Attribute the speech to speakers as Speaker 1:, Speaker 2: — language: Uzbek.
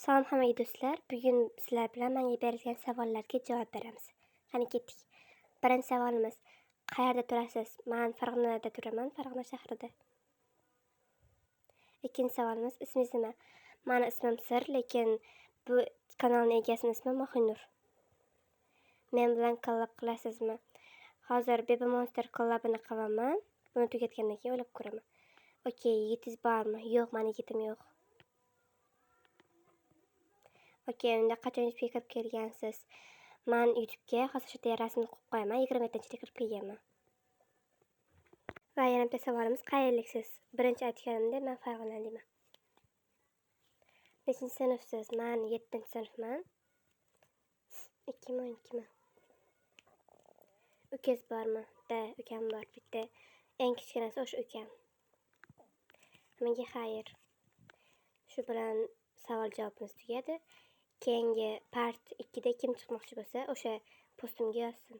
Speaker 1: Salom hammaga do'stlar. Bugun sizlar bilan menga berilgan savollarga javob beramiz. Qani ketdik. Birinchi savolimiz: qayerda turasiz? Men Farg'onada turaman, Farg'ona shahrida. Ikkinchi savolimiz: ismingiz nima? Meni ismim Sir, lekin bu kanalning egasining ismi Mohinur. Men bilan kollab qilasizmi? Hozir Baby Monster kollabini qilaman. Buni tugatgandan keyin o'ylab ko'raman. Okey, yigitingiz bormi? Yo'q, meni yigitim yo'q. Okey, unda qachon YouTube'ga kirib kelgansiz? Men YouTube'ga hozir shu yerda rasmni qo'yib qo'yaman. 27-da kirib kelganman. Va yana bitta savolimiz: qayerliksiz? Birinchi aytganimda men Farg'onaliman. Nechinchi sinfsiz? Men 7-sinfman. 2-2man. Ukangiz bormi? Da, ukam bor. Bitta eng kichkinasi o'sha ukam. Menga xayr. Shu bilan savol javobimiz tugadi. Keyingi part 2da kim chiqmoqchi bo'lsa, o'sha postimga yozsin.